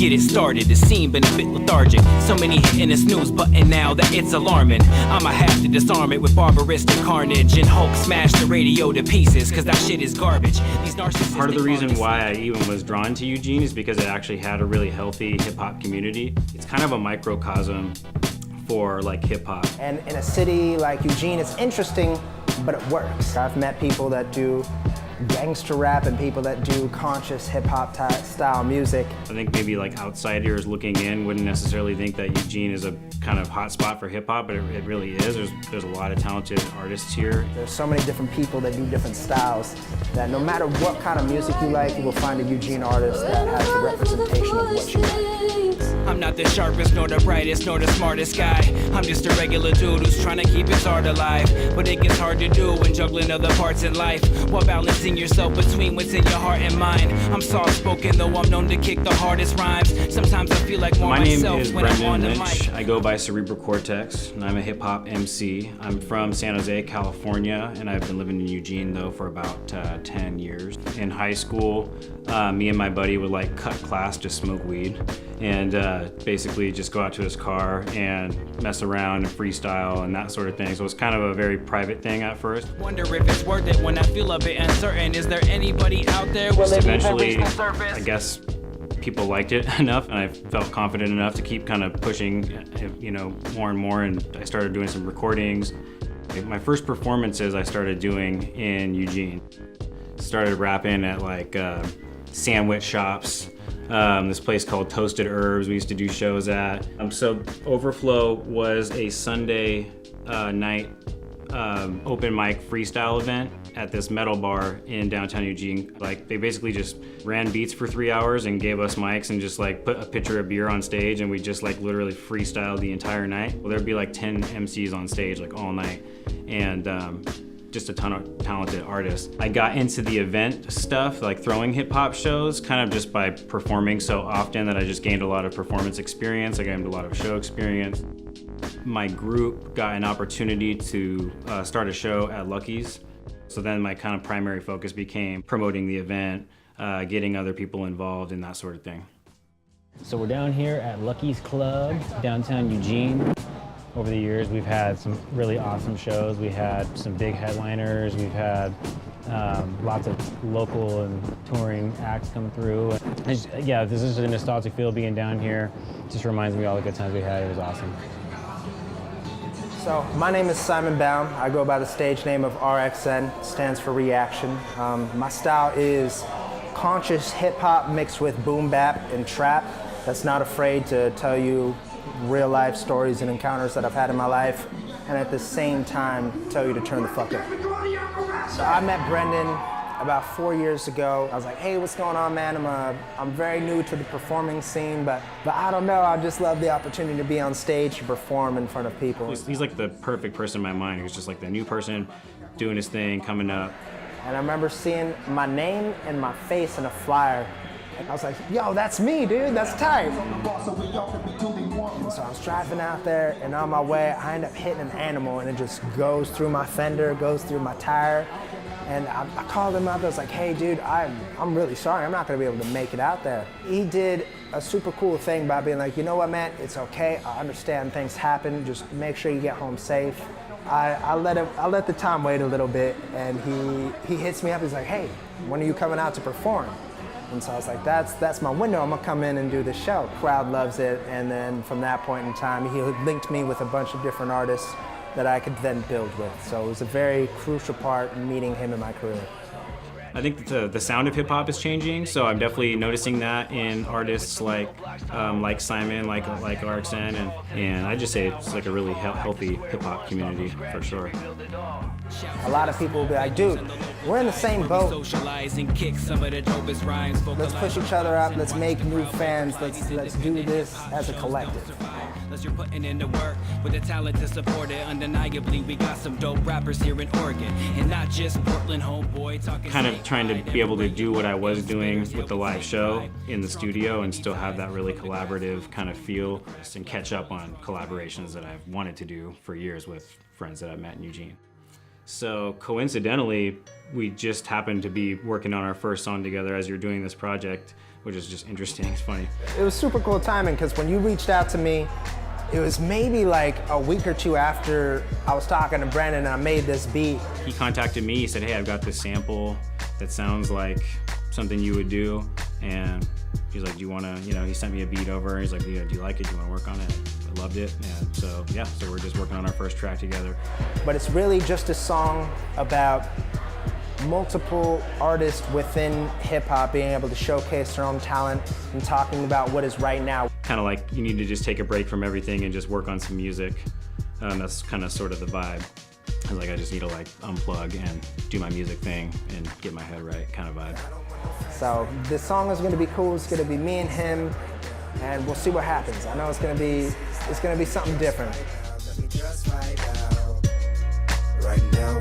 get it started. The scene been a bit lethargic. So many hitting the snooze button now that it's alarming. I'ma have to disarm it with barbaristic carnage and Hulk smash the radio to pieces, cause that shit is garbage. These narcissistic Part of the reason why I even was drawn to Eugene is because it actually had a really healthy hip-hop community. It's kind of a microcosm for like hip-hop. And in a city like Eugene, it's interesting, but it works. I've met people that do gangster rap and people that do conscious hip-hop style music. I think maybe like outsiders looking in wouldn't necessarily think that Eugene is a kind of hot spot for hip-hop, but it really is. There's a lot of talented artists here. There's so many different people that do different styles that no matter what kind of music you like, you will find a Eugene artist that has the representation of what you like. I'm not the sharpest, nor the brightest, nor the smartest guy. I'm just a regular dude who's trying to keep his heart alive. But it gets hard to do when juggling other parts in life, while balancing yourself between what's in your heart and mind. I'm soft-spoken, though I'm known to kick the hardest rhymes. Sometimes I feel like more myself when I'm on the mic. My name is Brenden Lynch. I go by Cerebral Coretext, and I'm a hip-hop MC. I'm from San Jose, California, and I've been living in Eugene, though, for about 10 years. In high school, me and my buddy would like cut class, just smoke weed, and basically just go out to his car and mess around and freestyle and that sort of thing. So it's kind of a very private thing at first. Wonder if it's worth it when I feel a bit uncertain. Is there anybody out there? Just eventually, I guess people liked it enough, and I felt confident enough to keep kind of pushing, you know, more and more. And I started doing some recordings. My first performances I started doing in Eugene. Started rapping at like sandwich shops. This place called Toasted Herbs we used to do shows at. So Overflow was a Sunday night open mic freestyle event at this metal bar in downtown Eugene. Like they basically just ran beats for 3 hours and gave us mics and just like put a pitcher of beer on stage, and we just like literally freestyled the entire night. Well, there'd be like 10 MCs on stage like all night, and just a ton of talented artists. I got into the event stuff, like throwing hip hop shows, kind of just by performing so often that I just gained a lot of performance experience. I gained a lot of show experience. My group got an opportunity to start a show at Lucky's. So then my kind of primary focus became promoting the event, getting other people involved and that sort of thing. So we're down here at Lucky's Club, downtown Eugene. Over the years, we've had some really awesome shows. We had some big headliners. We've had lots of local and touring acts come through. Yeah, this is a nostalgic feel being down here. It just reminds me of all the good times we had. It was awesome. So my name is Simon Baum. I go by the stage name of RxN, stands for Reaction. My style is conscious hip hop mixed with boom bap and trap. That's not afraid to tell you real life stories and encounters that I've had in my life, and at the same time tell you to turn the fuck up. So I met Brenden about 4 years ago. I was like, hey, what's going on, man? I'm very new to the performing scene, but I don't know, I just love the opportunity to be on stage to perform in front of people. He's like the perfect person in my mind. He's just like the new person doing his thing, coming up. And I remember seeing my name and my face in a flyer. I was like, yo, that's me, dude, that's tight. And so I was driving out there, and on my way, I end up hitting an animal, and it just goes through my fender, goes through my tire. And I called him up, I was like, hey, dude, I'm really sorry, I'm not gonna be able to make it out there. He did a super cool thing by being like, you know what, man, it's okay, I understand things happen, just make sure you get home safe. I let the time wait a little bit, and he hits me up, he's like, hey, when are you coming out to perform? And so I was like, that's my window, I'm gonna come in and do this show. Crowd loves it, and then from that point in time, he linked me with a bunch of different artists that I could then build with. So it was a very crucial part in meeting him in my career. I think that the sound of hip hop is changing, so I'm definitely noticing that in artists like Simon, like RxN, and I just say it's like a really healthy hip hop community for sure. A lot of people will be like, dude, we're in the same boat. Let's push each other up, let's make new fans, let's do this as a collective. Unless you're putting in the work with the talent to support it. Undeniably, we got some dope rappers here in Oregon, and not just Portland homeboy talking. Kind of trying to be able to do what I was doing with the live show in the studio and still have that really collaborative kind of feel and catch up on collaborations that I've wanted to do for years with friends that I've met in Eugene. So coincidentally, we just happened to be working on our first song together as you're doing this project. which is just interesting. It's funny. It was super cool timing because when you reached out to me, it was maybe like a week or two after I was talking to Brenden and I made this beat. He contacted me, he said, hey, I've got this sample that sounds like something you would do. And he's like, do you wanna, he sent me a beat over. He's like, do you like it? Do you wanna work on it? I loved it. And so, yeah, so we're just working on our first track together. But it's really just a song about multiple artists within hip hop being able to showcase their own talent and talking about what is right now. Kind of like you need to just take a break from everything and just work on some music. That's kind of sort of the vibe. I was like, I just need to like unplug and do my music thing and get my head right kind of vibe. So this song is going to be cool. It's going to be me and him, and we'll see what happens. I know it's going to be something different. Right now,